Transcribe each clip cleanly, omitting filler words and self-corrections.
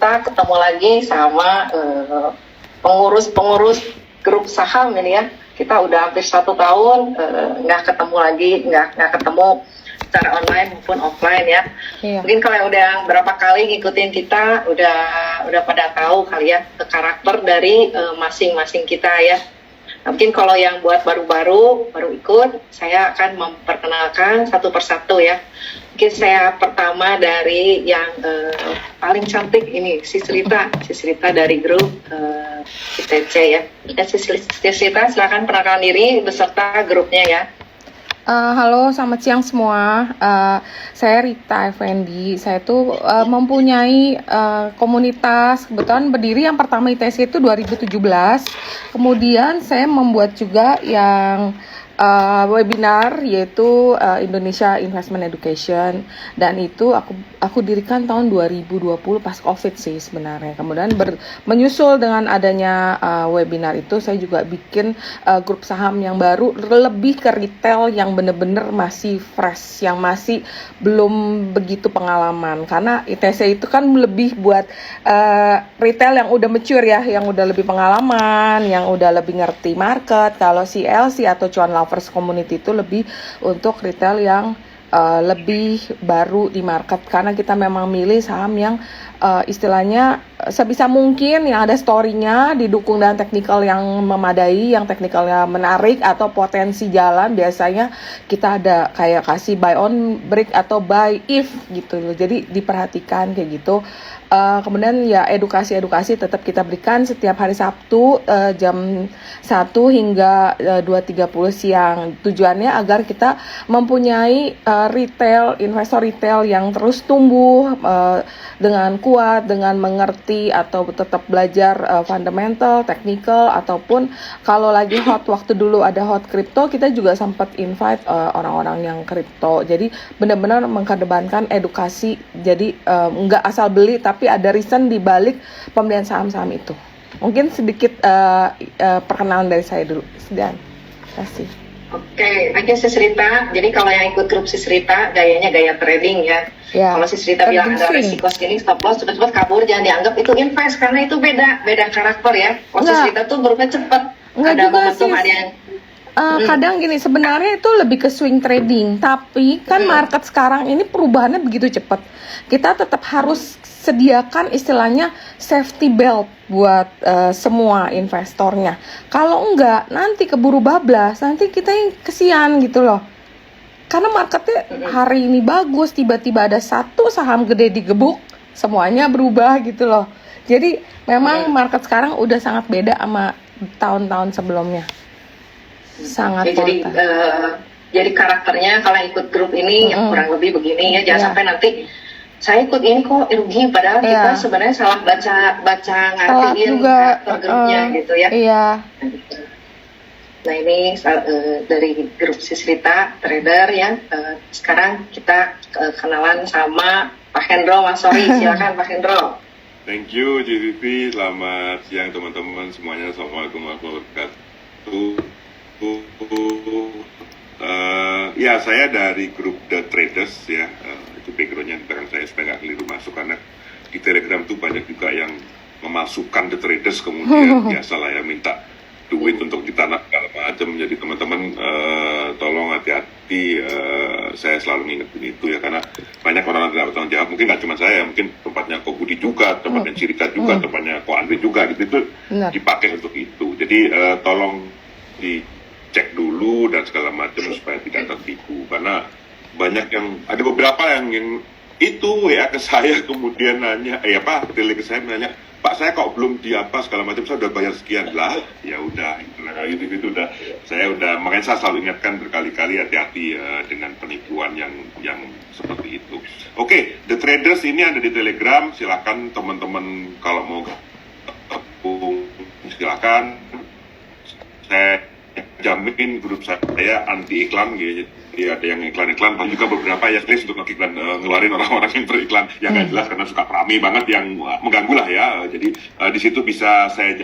kita ketemu lagi sama pengurus grup saham ini ya. Kita udah hampir 1 tahun nggak ketemu lagi, nggak ketemu secara online maupun offline ya. Iya. Mungkin kalau yang udah berapa kali ngikutin kita udah pada tahu kali ya karakter dari masing-masing kita ya. Nah, mungkin kalau yang buat baru ikut, saya akan memperkenalkan satu persatu ya. Mungkin saya pertama dari yang paling cantik ini, Sis Rita dari grup ITC ya. Sis Rita, silakan perkenalkan diri beserta grupnya ya. Halo, selamat siang semua. Saya Rita Effendi. Saya tuh mempunyai komunitas, kebetulan berdiri yang pertama ITC itu 2017. Kemudian saya membuat juga yang webinar yaitu Indonesia Investment Education, dan itu aku dirikan tahun 2020 pas COVID sih sebenarnya. Kemudian menyusul dengan adanya webinar itu, saya juga bikin grup saham yang baru lebih ke retail yang bener-bener masih fresh, yang masih belum begitu pengalaman, karena ITC itu kan lebih buat retail yang udah mature ya, yang udah lebih pengalaman, yang udah lebih ngerti market. Kalau si LC atau cuan lovers community itu lebih untuk retail yang lebih baru di market, karena kita memang milih saham yang istilahnya sebisa mungkin yang ada story-nya, didukung dengan teknikal yang memadai, yang teknikalnya menarik atau potensi jalan. Biasanya kita ada kayak kasih buy on break atau buy if gitu loh, jadi diperhatikan kayak gitu. Kemudian ya edukasi tetap kita berikan setiap hari Sabtu jam 1 hingga 2.30 siang. Tujuannya agar kita mempunyai investor retail yang terus tumbuh dengan kuat, dengan mengerti atau tetap belajar fundamental, technical, ataupun kalau lagi hot, waktu dulu ada hot crypto, kita juga sempat invite orang-orang yang crypto. Jadi benar-benar mengkedepankan edukasi. Jadi nggak asal beli, tapi ada reason di balik pembelian saham-saham itu. Mungkin sedikit perkenalan dari saya dulu. Terima kasih. Oke, aja Sis Rita. Jadi kalau yang ikut grup Sis Rita, gayanya gaya trading ya. Kalau Sis Rita bilang ada resiko scaling, stop loss, cepet-cepet kabur, jangan dianggap itu invest, karena itu beda karakter ya. Kalau Sis Rita tuh berubah cepet. Ada momentum, ada yang kadang gini, sebenarnya itu lebih ke swing trading, tapi kan market sekarang ini perubahannya begitu cepat. Kita tetap harus sediakan istilahnya safety belt buat semua investornya. Kalau enggak, nanti keburu bablas, nanti kita yang kesian gitu loh. Karena marketnya hari ini bagus, tiba-tiba ada satu saham gede digebuk, semuanya berubah gitu loh. Jadi memang market sekarang udah sangat beda sama tahun-tahun sebelumnya. Sangat jadi karakternya kalau ikut grup ini yang kurang lebih begini ya, jangan sampai nanti saya ikut ini kok rugi, padahal kita sebenarnya salah baca ngertiin karakter grupnya gitu ya. Nah ini dari grup Sis Rita trader ya. Sekarang kita kenalan sama Pak Hendro Mas Sori. Silakan Pak Hendro. Thank you JVP, selamat siang teman-teman semuanya. Assalamualaikum warahmatullahi wabarakatuh. Ya, saya dari grup The Traders ya. Itu backgroundnya, belakang saya supaya nggak keliru masuk, karena di Telegram tuh banyak juga yang memasukkan The Traders kemudian biasalah ya minta duit untuk ditanam segala macam. Jadi teman-teman tolong hati-hati, saya selalu ngingetin itu ya, karena banyak orang yang tidak bertanggung jawab. Mungkin nggak cuma saya, mungkin tempatnya Ko Budi juga, tempatnya Cirita juga, tempatnya Ko Andre juga gitu, itu dipakai untuk itu. Jadi tolong dicek dulu dan segala macam supaya tidak tertipu, karena banyak yang ada beberapa yang itu ya ke saya kemudian nanya, Pak, tele ke saya nanya, Pak, saya kok belum di apa segala macam, saya udah bayar sekian lah, ya udah itu udah, saya udah, makanya saya selalu ingatkan berkali-kali hati-hati dengan penipuan yang seperti itu. Oke, The Traders ini ada di Telegram, silakan teman-teman kalau mau gabung silakan. Saya jamin grup saya anti iklan gitu. Ya, ada yang iklan-iklan, dan juga beberapa ya list untuk iklan, ngeluarin orang-orang yang beriklan yang nggak jelas karena suka rame banget, yang mengganggu lah ya. Jadi di situ bisa saya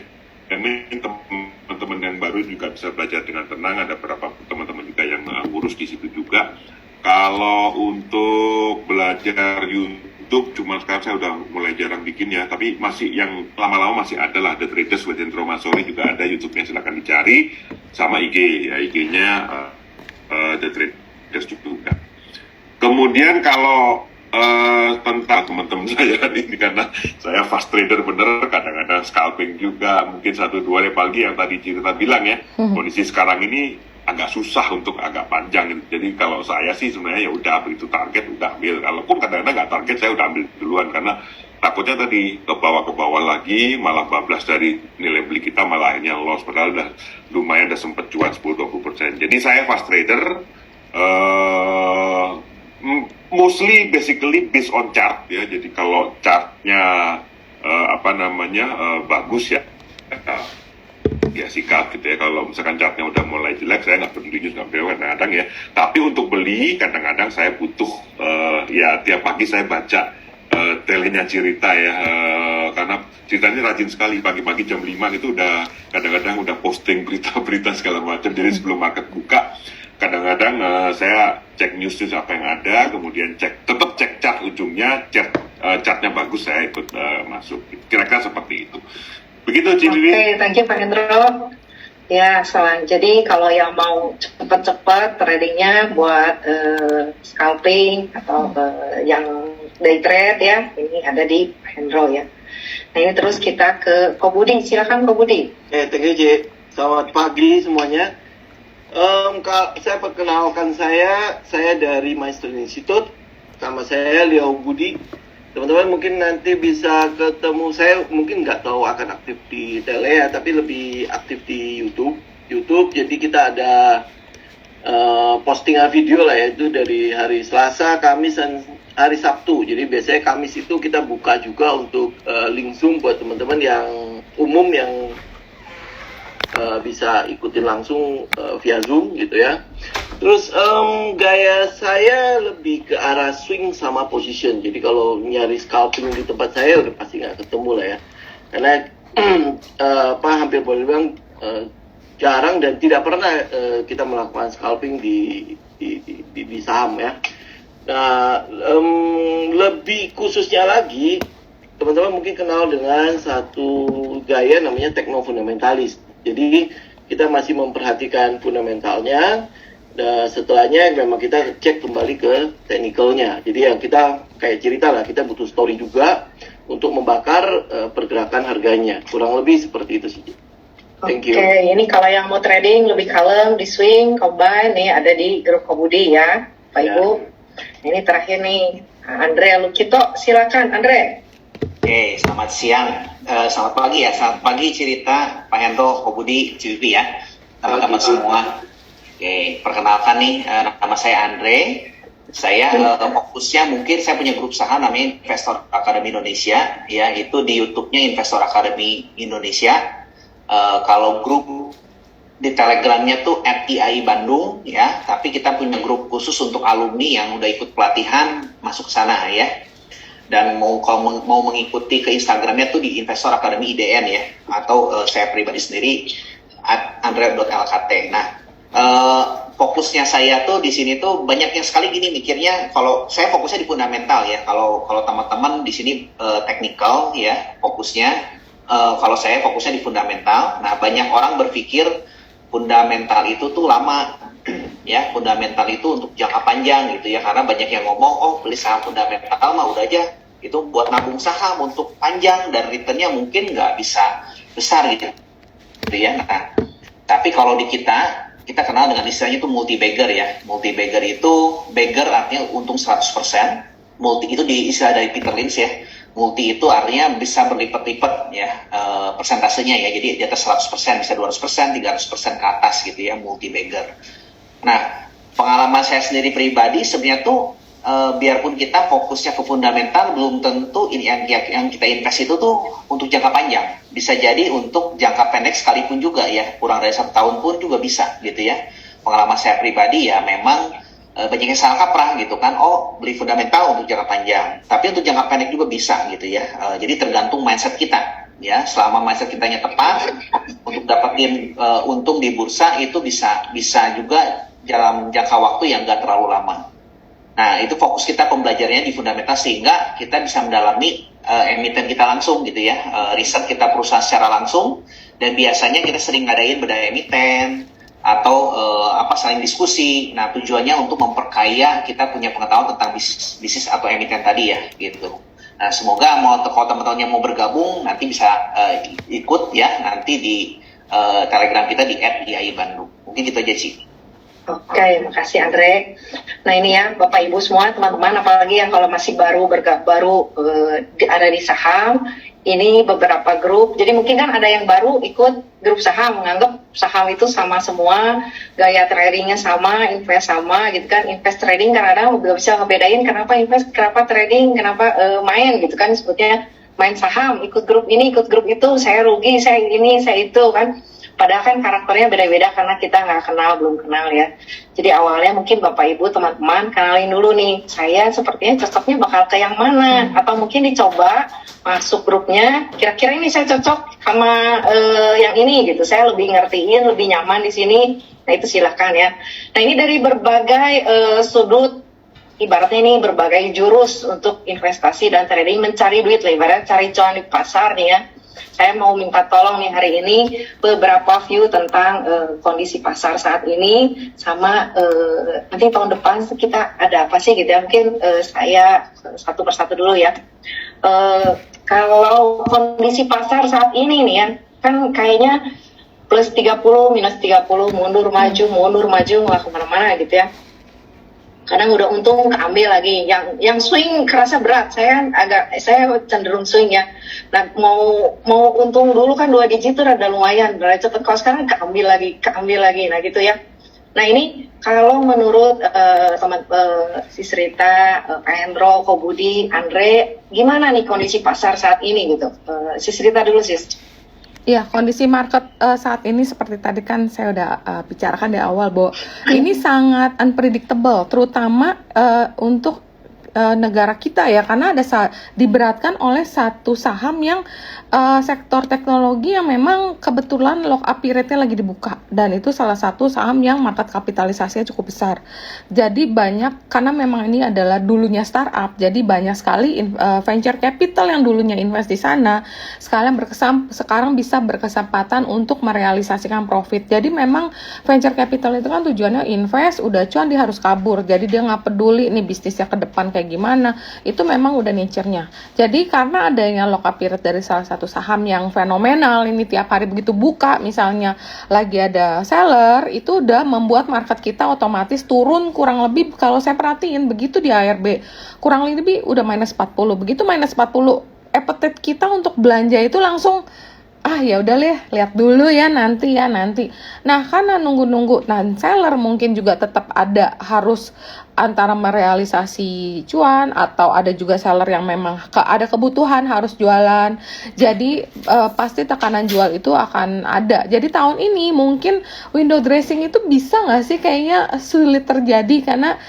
jamin teman-teman yang baru juga bisa belajar dengan tenang. Ada beberapa teman-teman juga yang ngurus di situ juga. Kalau untuk belajar YouTube YouTube, cuma sekarang saya udah mulai jarang bikin ya, tapi masih yang lama-lama masih ada lah, The Traders with Hendro Masoli juga ada YouTube-nya, silakan dicari, sama IG ya, IG-nya The Traders juga. Kemudian kalau tentang teman-teman saya ini, karena saya fast trader bener, kadang-kadang scalping juga, mungkin 1-2 hari pagi yang tadi cerita bilang ya, kondisi sekarang ini agak susah untuk agak panjang gitu. Jadi kalau saya sih sebenarnya ya udah begitu target udah ambil. Kalaupun kadang-kadang nggak target saya udah ambil duluan karena takutnya tadi ke bawah lagi malah bablas dari nilai beli kita malah akhirnya loss padahal udah lumayan udah sempet cuan 10-20%. Jadi saya fast trader mostly basically based on chart ya. Jadi kalau chartnya bagus ya. Ya sikap gitu ya, kalau misalkan chartnya udah mulai jelek saya nggak peduli juga kadang-kadang ya, tapi untuk beli kadang-kadang saya butuh ya tiap pagi saya baca telenya cerita ya, karena ceritanya rajin sekali, pagi-pagi jam 5 itu udah kadang-kadang udah posting berita-berita segala macam, jadi sebelum market buka kadang-kadang saya cek news apa yang ada, kemudian tetap cek chart ujungnya, chartnya bagus saya ikut masuk, kira-kira seperti itu. Begitu, Cibibi. Oke, thank you Pak Hendro. Ya, jadi kalau yang mau cepat-cepat tradingnya buat scalping atau yang day trade ya, ini ada di Pak Hendro ya. Nah ini terus kita ke Kobudi, silakan Kobudi. Thank you, J. Selamat pagi semuanya. Saya perkenalkan saya dari Maestro Institute. Nama saya Leo Budi. Teman-teman mungkin nanti bisa ketemu saya, mungkin nggak tahu akan aktif di tele ya, tapi lebih aktif di YouTube. Jadi kita ada postingan video lah ya, itu dari hari Selasa, Kamis, dan hari Sabtu. Jadi biasanya Kamis itu kita buka juga untuk link Zoom buat teman-teman yang umum yang bisa ikutin langsung via Zoom gitu ya. Terus gaya saya lebih ke arah swing sama position. Jadi kalau nyari scalping di tempat saya udah pasti nggak ketemu lah ya. Karena hampir boleh bilang jarang dan tidak pernah kita melakukan scalping di saham ya. Nah, lebih khususnya lagi teman-teman mungkin kenal dengan satu gaya namanya tekno-fundamentalis. Jadi kita masih memperhatikan fundamentalnya. Setelahnya memang kita cek kembali ke teknikalnya. Jadi yang kita kayak cerita lah, kita butuh story juga untuk membakar pergerakan harganya. Kurang lebih seperti itu sih. Thank you. Oke, ini kalau yang mau trading lebih kalem di swing, combine nih ada di grup Kobudi ya, Pak Ibu. Ini terakhir nih, Andre Lukito, silakan Andre. Oke, selamat siang, selamat pagi ya, selamat pagi cerita Pak Hendro, Kobudi, Cibibi ya, teman-teman semua. Oke, perkenalkan nih, nama saya Andre. Saya fokusnya mungkin saya punya grup saham namanya Investor Academy Indonesia, ya itu di YouTube-nya Investor Academy Indonesia. Kalau grup di Telegramnya tuh @IAI Bandung, ya. Tapi kita punya grup khusus untuk alumni yang udah ikut pelatihan masuk ke sana ya. Dan mau mengikuti ke Instagramnya tuh di Investor Academy IDN ya, atau saya pribadi sendiri @andre.lkt. Nah. Fokusnya saya tuh di sini tuh banyaknya sekali gini mikirnya. Kalau saya fokusnya di fundamental ya. Kalau teman-teman di sini technical ya fokusnya. Kalau saya fokusnya di fundamental. Nah banyak orang berpikir fundamental itu tuh lama ya. Fundamental itu untuk jangka panjang gitu ya. Karena banyak yang ngomong beli saham fundamental mah udah aja itu buat nabung saham untuk panjang dan returnnya mungkin nggak bisa besar gitu ya. Nah tapi kalau di kita kenal dengan istilahnya itu multi-bagger ya. Multi-bagger itu, bagger artinya untung 100%. Multi itu di istilah dari Peter Lynch ya. Multi itu artinya bisa berlipat-lipat ya persentasenya ya. Jadi di atas 100%, bisa 200%, 300% ke atas gitu ya, multi-bagger. Nah, pengalaman saya sendiri pribadi sebenarnya tuh biarpun kita fokusnya ke fundamental, belum tentu ini yang kita invest itu tuh untuk jangka panjang. Bisa jadi untuk jangka pendek sekalipun juga ya, kurang dari 1 tahun pun juga bisa gitu ya. Pengalaman saya pribadi ya memang banyak yang salah kaprah gitu kan, beli fundamental untuk jangka panjang, tapi untuk jangka pendek juga bisa gitu ya. Jadi tergantung mindset kita ya. Selama mindset kitanya tepat untuk dapetin untung di bursa itu bisa juga dalam jangka waktu yang gak terlalu lama. Nah, itu fokus kita pembelajarannya di fundamental sehingga kita bisa mendalami emiten kita langsung gitu ya, riset kita perusahaan secara langsung, dan biasanya kita sering ngadain bedah emiten atau saling diskusi. Nah, tujuannya untuk memperkaya kita punya pengetahuan tentang bisnis atau emiten tadi ya gitu. Nah, semoga kalau teman-teman yang mau bergabung nanti bisa ikut ya nanti di Telegram kita di @IAI Bandung. Mungkin gitu aja sih. Oke, makasih Andre. Nah ini ya Bapak Ibu semua, teman-teman, apalagi yang kalau masih baru ada di saham, ini beberapa grup. Jadi mungkin kan ada yang baru ikut grup saham, menganggap saham itu sama semua, gaya tradingnya sama, invest sama gitu kan. Invest trading kadang-kadang nggak bisa ngebedain kenapa invest, kenapa trading, kenapa main gitu kan, sebutnya main saham, ikut grup ini, ikut grup itu, saya rugi, saya ini, saya itu kan. Padahal kan karakternya beda-beda karena kita nggak kenal, belum kenal ya. Jadi awalnya mungkin Bapak Ibu, teman-teman, kenalin dulu nih, saya sepertinya cocoknya bakal ke yang mana. Atau mungkin dicoba masuk grupnya, kira-kira ini saya cocok sama yang ini gitu. Saya lebih ngertiin, lebih nyaman di sini. Nah itu silahkan ya. Nah ini dari berbagai sudut, ibaratnya ini berbagai jurus untuk investasi dan trading, mencari duit lah, ibaratnya cari cuan di pasar nih ya. Saya mau minta tolong nih hari ini beberapa view tentang kondisi pasar saat ini, sama nanti tahun depan kita ada apa sih gitu ya. Mungkin saya satu persatu dulu ya. Kalau kondisi pasar saat ini nih ya, kan kayaknya plus 30, minus 30, mundur maju nggak kemana-mana gitu ya. Kadang udah untung keambil lagi, yang swing kerasa berat. Saya cenderung swing ya. Nah mau untung dulu kan 2 digit itu rada lumayan, rada cepet. Kalau sekarang keambil lagi, nah gitu ya. Nah ini kalau menurut teman Sis Rita, Pak Hendro, Ko Budi, Andre, gimana nih kondisi pasar saat ini gitu? Sis Rita dulu Sis. Iya, kondisi market saat ini seperti tadi kan saya udah bicarakan di awal bahwa ini sangat unpredictable, terutama untuk negara kita ya, karena ada diberatkan oleh satu saham yang sektor teknologi yang memang kebetulan lock up period-nya lagi dibuka, dan itu salah satu saham yang market kapitalisasinya cukup besar. Jadi banyak, karena memang ini adalah dulunya startup, jadi banyak sekali venture capital yang dulunya invest di sana sekarang bisa berkesempatan untuk merealisasikan profit. Jadi memang venture capital itu kan tujuannya invest, udah cuan dia harus kabur, jadi dia nggak peduli nih bisnisnya ke depan kayak gimana, itu memang udah nature-nya. Jadi karena adanya lock up period dari salah satu saham yang fenomenal, ini tiap hari begitu buka misalnya lagi ada seller, itu udah membuat market kita otomatis turun kurang lebih, kalau saya perhatiin begitu di ARB kurang lebih udah minus 40. Begitu minus 40, appetite kita untuk belanja itu langsung ya udah lihat dulu ya nanti. Nah karena nunggu, nah seller mungkin juga tetap harus antara merealisasi cuan, atau ada juga seller yang memang ada kebutuhan harus jualan. Jadi pasti tekanan jual itu akan ada. Jadi tahun ini mungkin window dressing itu bisa nggak sih, kayaknya sulit terjadi karena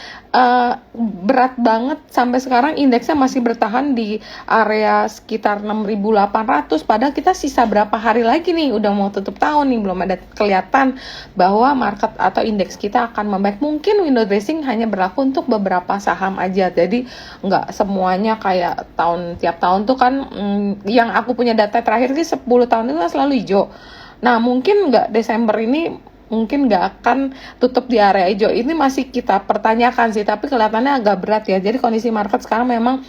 berat banget. Sampai sekarang indeksnya masih bertahan di area sekitar 6.800, padahal kita sisa berapa hari lagi nih, udah mau tutup tahun nih, belum ada kelihatan bahwa market atau indeks kita akan membaik. Mungkin window dressing hanya berlaku untuk beberapa saham aja, jadi nggak semuanya kayak tiap tahun tuh kan. Yang aku punya data terakhir sih 10 tahun itu kan selalu hijau. Nah mungkin nggak Desember ini mungkin nggak akan tutup di area hijau. Ini masih kita pertanyakan sih, tapi kelihatannya agak berat ya. Jadi kondisi market sekarang memang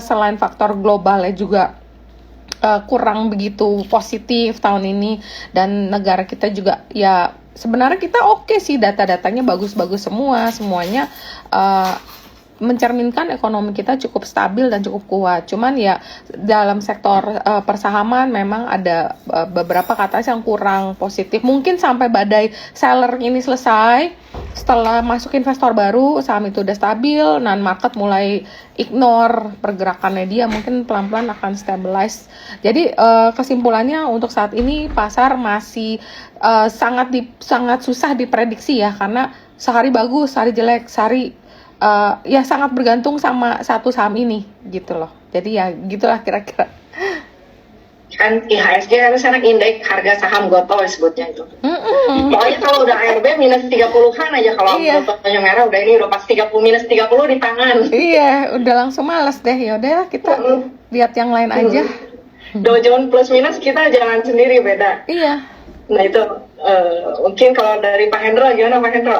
selain faktor globalnya juga kurang begitu positif tahun ini, dan negara kita juga ya sebenarnya kita oke sih, data-datanya bagus-bagus semuanya mencerminkan ekonomi kita cukup stabil dan cukup kuat. Cuman ya dalam sektor persahaman memang ada beberapa kata yang kurang positif. Mungkin sampai badai seller ini selesai, setelah masuk investor baru, saham itu udah stabil, dan market mulai ignore pergerakannya dia, mungkin pelan-pelan akan stabilize. Jadi kesimpulannya untuk saat ini pasar masih sangat susah diprediksi ya, karena sehari bagus, sehari jelek, sehari ya sangat bergantung sama satu saham ini gitu loh. Jadi ya gitulah kira-kira. kan IHSG harus anak indeks harga saham Gotoh disebutnya itu. Pokoknya kalau udah ARB minus 30-an aja, kalau Gotohnya merah udah ini udah pas 30 minus 30 di tangan. Iya, udah langsung malas deh. Ya udah kita lihat yang lain aja. Dow Jones plus minus kita jalan sendiri beda. Iya. Nah itu mungkin kalau dari Pak Hendro gimana Pak Hendro?